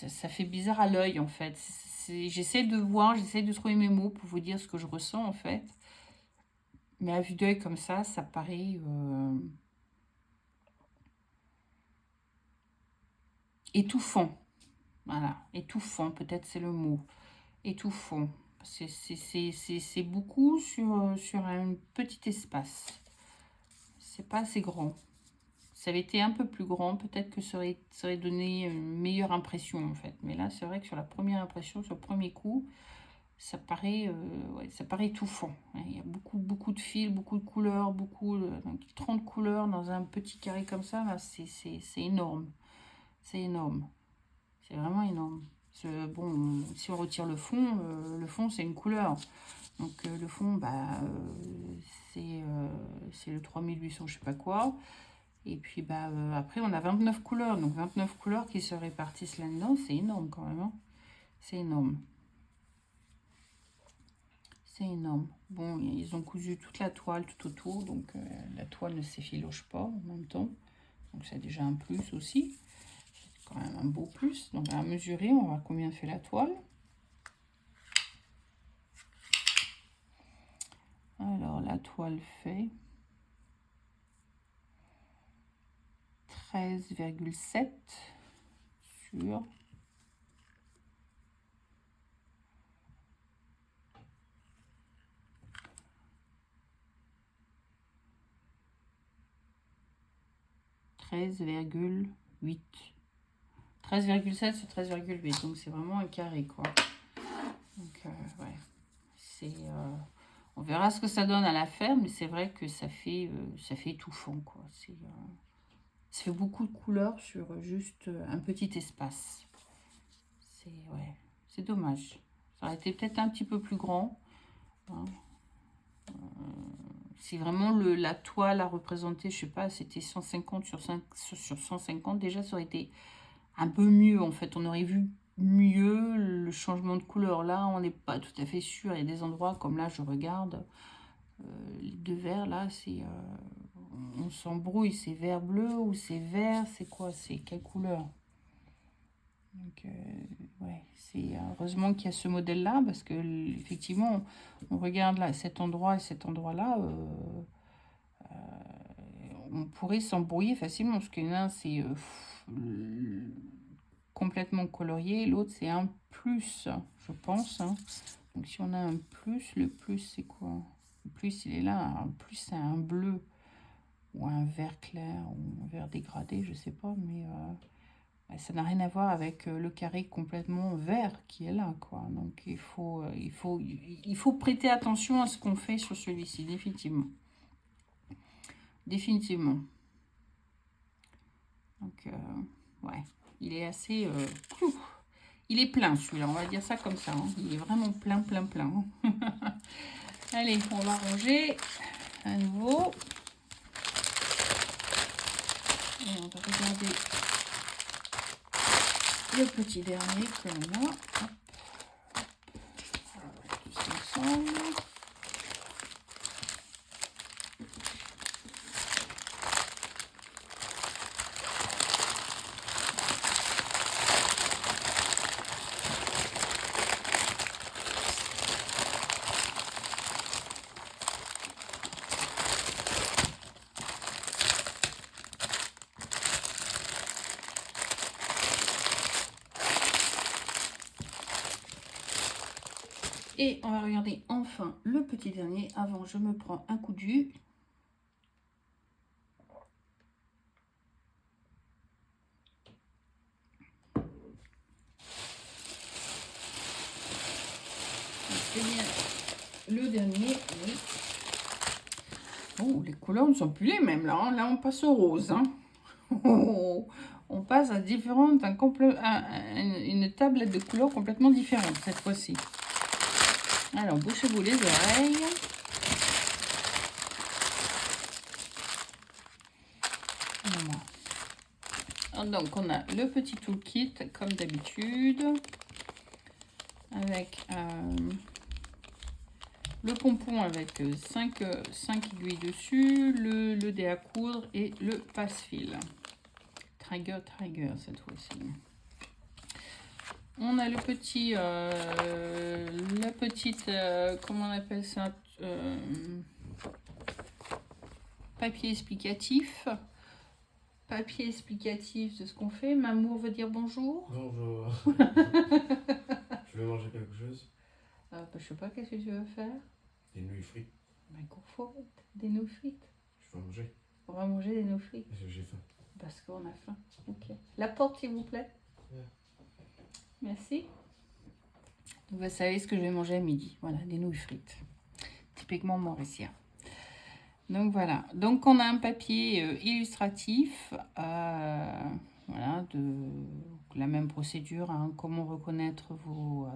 ça fait bizarre à l'œil en fait. J'essaie de voir, j'essaie de trouver mes mots pour vous dire ce que je ressens en fait. Mais à vue d'œil comme ça paraît étouffant. Voilà, étouffant, peut-être c'est le mot. Étouffant. C'est beaucoup sur un petit espace. C'est pas assez grand. Ça avait été un peu plus grand, peut-être que ça aurait donné une meilleure impression en fait. Mais là, c'est vrai que sur la première impression, sur le premier coup, ouais, ça paraît étouffant. Il y a beaucoup de fils, beaucoup de couleurs, donc 30 couleurs dans un petit carré comme ça, là, c'est énorme. C'est énorme. C'est vraiment énorme. Bon, si on retire le fond c'est une couleur. Donc le fond, bah, c'est le 3800 je sais pas quoi. Et puis bah, après, on a 29 couleurs. Donc 29 couleurs qui se répartissent là-dedans, c'est énorme quand même. Hein. C'est énorme. C'est énorme. Bon, ils ont cousu toute la toile tout autour. Donc la toile ne s'effiloche pas en même temps. Donc c'est déjà un plus aussi. C'est quand même un beau plus. Donc à mesurer, on va voir combien fait la toile. Alors la toile fait 13,7 sur 13,8. 13,7 sur 13,8. Donc c'est vraiment un carré quoi. Donc ouais. C'est on verra ce que ça donne à la ferme, mais c'est vrai que ça fait étouffant quoi. Ça fait beaucoup de couleurs sur juste un petit espace. Ouais, c'est dommage. Ça aurait été peut-être un petit peu plus grand. Hein. Si vraiment la toile à représenter, je sais pas, c'était 150 sur 150, déjà ça aurait été un peu mieux en fait. On aurait vu mieux le changement de couleur. Là, on n'est pas tout à fait sûr. Il y a des endroits comme là, je regarde, les deux verts là, on s'embrouille. C'est vert bleu ou c'est vert, c'est quoi? C'est quelle couleur? Donc, ouais, c'est heureusement qu'il y a ce modèle-là, parce que effectivement, on regarde là, cet endroit et cet endroit-là, on pourrait s'embrouiller facilement, parce que l'un c'est complètement colorié, l'autre c'est un plus, je pense. Hein. Donc si on a un plus, le plus c'est quoi? Le plus il est là, un plus c'est un bleu, ou un vert clair, ou un vert dégradé, je sais pas, mais... ça n'a rien à voir avec le carré complètement vert qui est là, quoi. Donc, il faut prêter attention à ce qu'on fait sur celui-ci, définitivement. Définitivement. Donc, ouais, il est assez... il est plein, celui-là, on va dire ça comme ça. Hein. Il est vraiment plein. Allez, on va ranger à nouveau. Et on va regarder... le petit dernier que l'on a. Hop. On va mettre tout ça ensemble. Et on va regarder enfin le petit dernier. Avant, je me prends un coup de jus. C'est bien le dernier. Oui. Oh, les couleurs ne sont plus les mêmes là. Hein. Là, on passe au rose. Hein. Oh, on passe à différentes, une tablette de couleurs complètement différente cette fois-ci. Alors, bouchez-vous les oreilles. Voilà. Donc, on a le petit toolkit, comme d'habitude, avec le pompon avec 5 aiguilles dessus, le dé à coudre et le passe-fil. Trigger cette fois-ci. On a le petit, la petite, comment on appelle ça, papier explicatif. Papier explicatif de ce qu'on fait. Mamour veut dire bonjour. Bonjour. Je vais manger quelque chose. Je sais pas, qu'est-ce que tu veux faire? Des nouilles frites. Ben, go for it. Des nouilles frites. Je vais manger. On va manger des nouilles frites. Parce que j'ai faim. Parce qu'on a faim. Ok. La porte, s'il vous plaît. Ouais. Merci. Donc, vous savez ce que je vais manger à midi. Voilà, des nouilles frites. Typiquement mauricien. Donc voilà. Donc on a un papier illustratif. Voilà, de la même procédure. Hein, comment reconnaître vos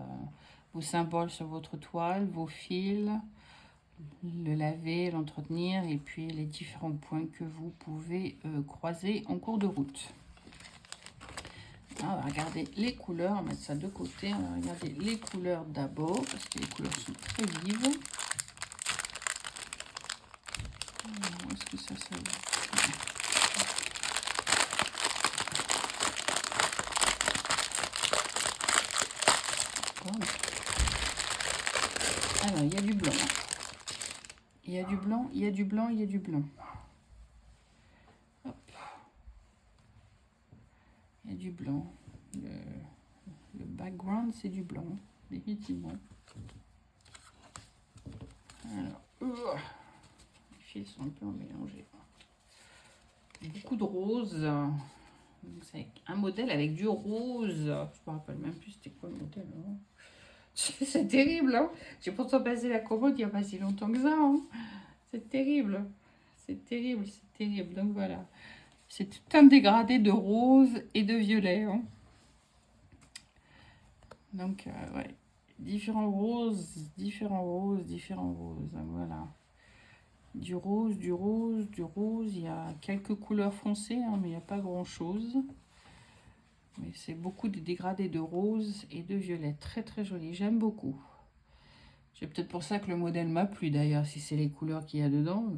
symboles sur votre toile, vos fils, le laver, l'entretenir et puis les différents points que vous pouvez croiser en cours de route. On va regarder les couleurs, on va mettre ça de côté. On va regarder les couleurs d'abord parce que les couleurs sont très vives. Alors, est-ce que ça va? Alors, il y a du blanc. Il y a du blanc, il y a du blanc, il y a du blanc. Hop. Il y a du blanc. Le background, c'est du blanc, définitivement. Alors, les fils sont un peu mélangés. Beaucoup de rose. C'est un modèle avec du rose. Je me rappelle même plus c'était quoi le modèle. Hein. C'est terrible. Hein. J'ai pourtant passé la commande il n'y a pas si longtemps que ça. Hein. C'est terrible. C'est terrible, c'est terrible. Donc voilà. C'est tout un dégradé de rose et de violet. Hein. Donc, ouais. Différents roses. Donc, voilà. Du rose. Il y a quelques couleurs foncées, hein, mais il n'y a pas grand-chose. Mais c'est beaucoup de dégradés de rose et de violet. Très, très joli. J'aime beaucoup. C'est peut-être pour ça que le modèle m'a plu, d'ailleurs, si c'est les couleurs qu'il y a dedans.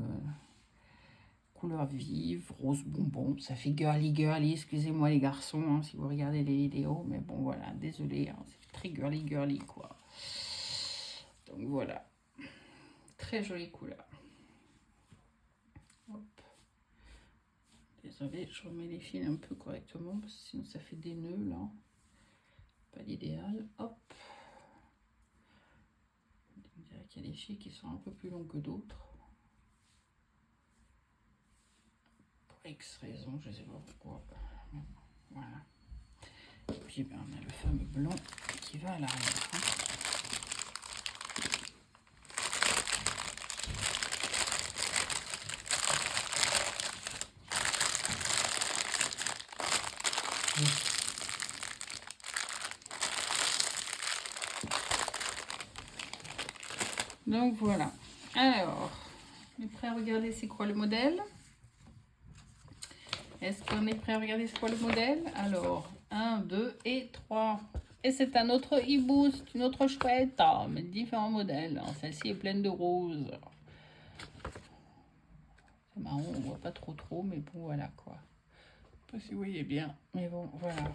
Couleurs vives, rose bonbon. Ça fait girly. Excusez-moi, les garçons, hein, si vous regardez les vidéos. Mais bon, voilà. Désolé. Hein, c'est très girly, quoi. Donc, voilà. Très jolie couleur. Hop. Désolée, je remets les fils un peu correctement parce que sinon ça fait des nœuds là. Pas l'idéal. Hop. On dirait qu'il y a des fils qui sont un peu plus longs que d'autres. Pour X raison, je ne sais pas pourquoi. Voilà. Et puis ben, on a le fameux blanc qui va à l'arrière. Hein. Donc voilà. Alors, on est prêt à regarder c'est quoi le modèle? Est-ce qu'on est prêt à regarder c'est quoi le modèle? Alors, 1, 2 et 3. Et c'est un autre hibou, c'est une autre chouette, mais différents modèles. Celle-ci est pleine de roses. C'est marrant, on voit pas trop, mais bon, voilà quoi. Je sais pas si vous voyez bien, mais bon, voilà.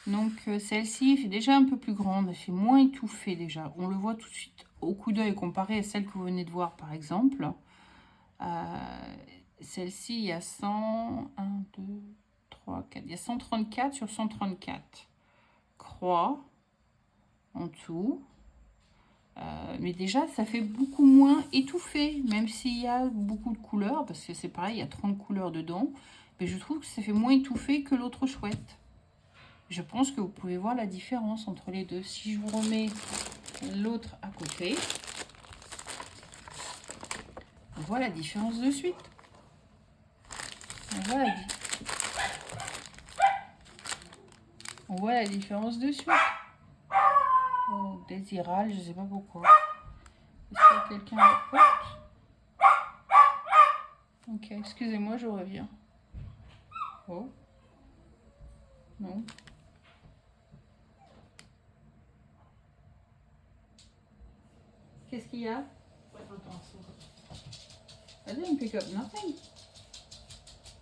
Donc, celle-ci fait déjà un peu plus grande, elle fait moins étouffée déjà. On le voit tout de suite au coup d'œil comparé à celle que vous venez de voir, par exemple. Celle-ci, il y a 100, 1, 2, 3, 4. Il y a 134 sur 134 croix en tout. Mais déjà, ça fait beaucoup moins étouffé, même s'il y a beaucoup de couleurs, parce que c'est pareil, il y a 30 couleurs dedans. Mais je trouve que ça fait moins étouffé que l'autre chouette. Je pense que vous pouvez voir la différence entre les deux. Si je vous remets l'autre à côté, on voit la différence de suite. On voit On voit la différence dessus. Oh, désirable, je sais pas pourquoi. Est-ce qu'il y a quelqu'un à la porte? Ok, excusez-moi, je reviens. Oh. Non. Qu'est-ce qu'il y a? I didn't pick up nothing.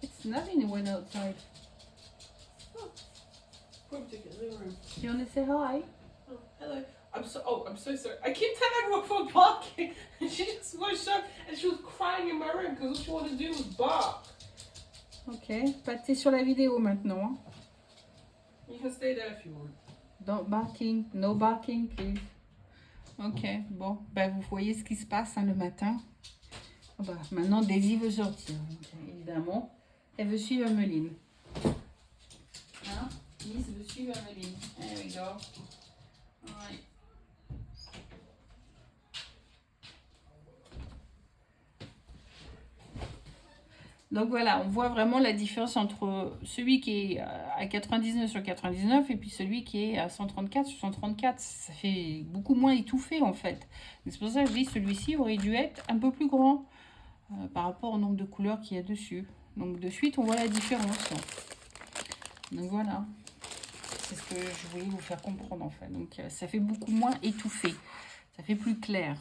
It's nothing that went outside. Probably took it in the room. Do you want to say hi? Oh, hello. I'm so sorry. I keep telling everyone for barking, and she just washed up, and she was crying in my room because all she wanted to do was bark. Ok, t'es sur la vidéo maintenant. Hein? You can stay there if you want. Don't barking, no barking, please. Ok, bon, ben vous voyez ce qui se passe hein, le matin. Oh, bah, maintenant, Daisy veut sortir. Donc, évidemment, elle veut suivre Ameline. Hein? Lise veut suivre Ameline. There we go. Ouais. Donc voilà, on voit vraiment la différence entre celui qui est à 99 sur 99 et puis celui qui est à 134 sur 134. Ça fait beaucoup moins étouffé en fait. C'est pour ça que je dis celui-ci aurait dû être un peu plus grand par rapport au nombre de couleurs qu'il y a dessus. Donc de suite, on voit la différence. Donc voilà, c'est ce que je voulais vous faire comprendre en fait. Donc ça fait beaucoup moins étouffé, ça fait plus clair,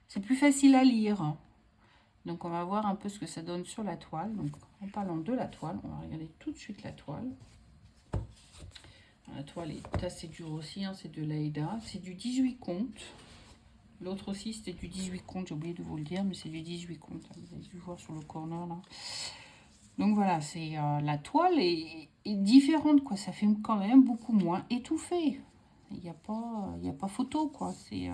c'est plus facile à lire. Donc on va voir un peu ce que ça donne sur la toile. Donc en parlant de la toile, on va regarder tout de suite la toile. La toile est assez dure aussi, hein, c'est de l'Aïda. C'est du 18 comptes. L'autre aussi c'était du 18 comptes, j'ai oublié de vous le dire, mais c'est du 18 comptes. Vous avez dû voir sur le corner là. Donc voilà, c'est la toile est différente, quoi. Ça fait quand même beaucoup moins étouffé. Il n'y a pas photo, quoi. C'est...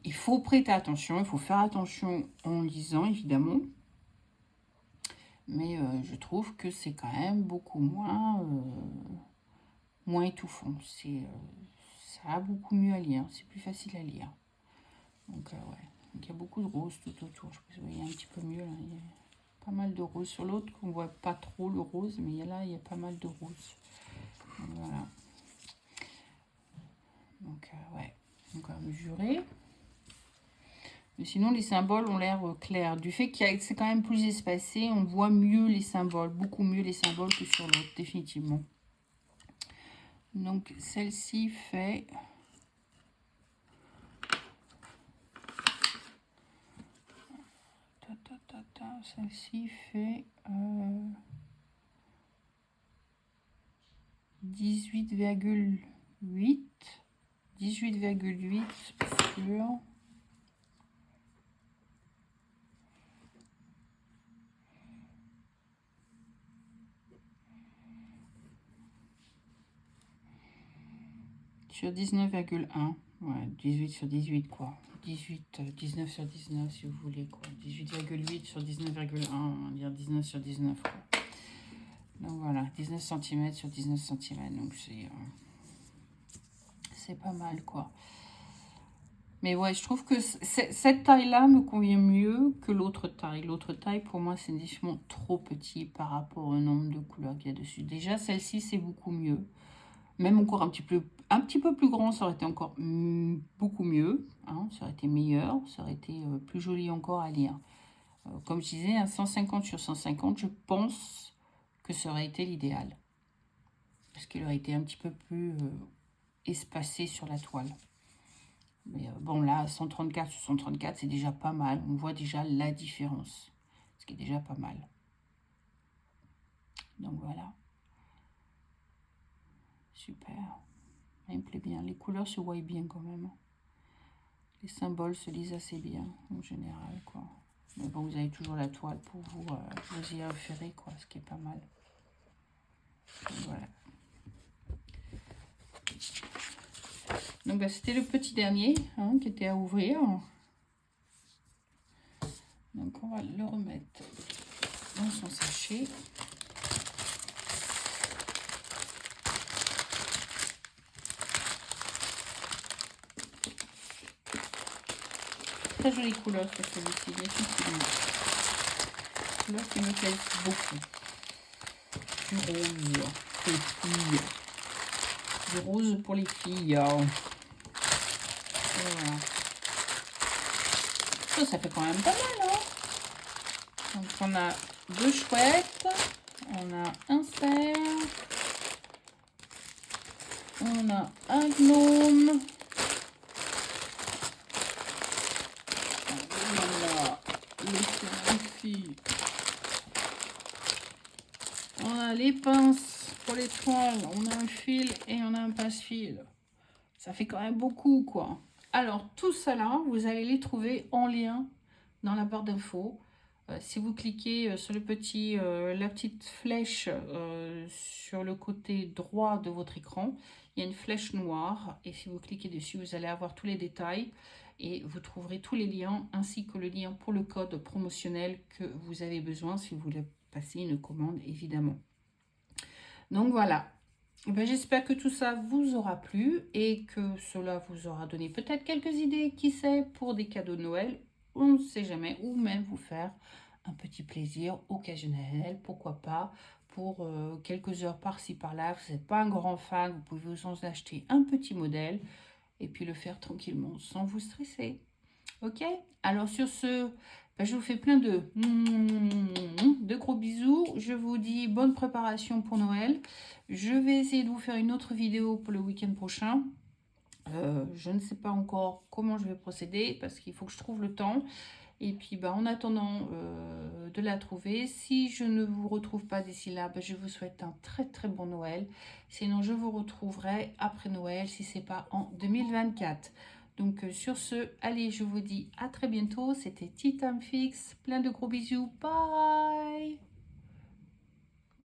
il faut prêter attention, il faut faire attention en lisant, évidemment. Mais je trouve que c'est quand même beaucoup moins étouffant. Ça a beaucoup mieux à lire, c'est plus facile à lire. Donc, ouais. Donc, il y a beaucoup de roses tout autour. Je pense que vous voyez un petit peu mieux, là. Il y a pas mal de roses. Sur l'autre, on ne voit pas trop le rose, mais là, il y a pas mal de roses. Donc, voilà. Donc, ouais. Donc, on va mesurer. Mais sinon, les symboles ont l'air clairs. Du fait que c'est quand même plus espacé, on voit mieux les symboles. Beaucoup mieux les symboles que sur l'autre, définitivement. Donc, celle-ci fait... Celle-ci fait 18,8. 18,8 sur... Sur 19,1. Ouais, 18 sur 18, quoi. 19 sur 19, si vous voulez, quoi. 18,8 sur 19,1, on va dire 19 sur 19, quoi. Donc voilà, 19 cm sur 19 cm, donc c'est pas mal, quoi. Mais ouais, je trouve que cette taille-là me convient mieux que l'autre taille. L'autre taille, pour moi, c'est définitivement trop petit par rapport au nombre de couleurs qu'il y a dessus. Déjà, celle-ci, c'est beaucoup mieux. Même encore un petit peu plus grand, ça aurait été encore beaucoup mieux. Hein, ça aurait été meilleur, ça aurait été plus joli encore à lire. Comme je disais, un 150 sur 150, je pense que ça aurait été l'idéal. Parce qu'il aurait été un petit peu plus espacé sur la toile. Mais bon, là, 134 sur 134, c'est déjà pas mal. On voit déjà la différence. Ce qui est déjà pas mal. Donc voilà. Super. Il me plaît bien. Les couleurs se voient bien quand même. Les symboles se lisent assez bien en général, quoi. Mais bon, vous avez toujours la toile pour vous y référer, quoi, ce qui est pas mal. Donc, voilà. Donc bah, c'était le petit dernier hein, qui était à ouvrir. Donc on va le remettre dans son sachet. Très jolie couleur sur celui-ci, effectivement. Couleur qui me plaît beaucoup. du rose pour les filles. Du rose pour les filles. Voilà. Ça fait quand même pas mal, hein. Donc on a deux chouettes, on a un cerf, on a un gnome, on a le cerf ici, on a les pinces pour les toiles, on a un fil et on a un passe-fil. Ça fait quand même beaucoup, quoi. Alors, tout ça là, vous allez les trouver en lien dans la barre d'infos. Si vous cliquez sur la petite flèche sur le côté droit de votre écran, il y a une flèche noire. Et si vous cliquez dessus, vous allez avoir tous les détails. Et vous trouverez tous les liens, ainsi que le lien pour le code promotionnel que vous avez besoin si vous voulez passer une commande, évidemment. Donc voilà. Ben, j'espère que tout ça vous aura plu et que cela vous aura donné peut-être quelques idées, qui sait, pour des cadeaux de Noël, on ne sait jamais, ou même vous faire un petit plaisir occasionnel, pourquoi pas, pour quelques heures par-ci par-là. Vous n'êtes pas un grand fan, vous pouvez vous en acheter un petit modèle et puis le faire tranquillement sans vous stresser. Ok? Alors sur ce, ben, je vous fais plein de gros bisous. Je vous dis bonne préparation pour Noël. Je vais essayer de vous faire une autre vidéo pour le week-end prochain. Je ne sais pas encore comment je vais procéder parce qu'il faut que je trouve le temps. Et puis ben, en attendant de la trouver, si je ne vous retrouve pas d'ici là, ben, je vous souhaite un très très bon Noël. Sinon je vous retrouverai après Noël si ce n'est pas en 2024. Donc sur ce, allez, je vous dis à très bientôt. C'était Tea Time Fix. Plein de gros bisous. Bye!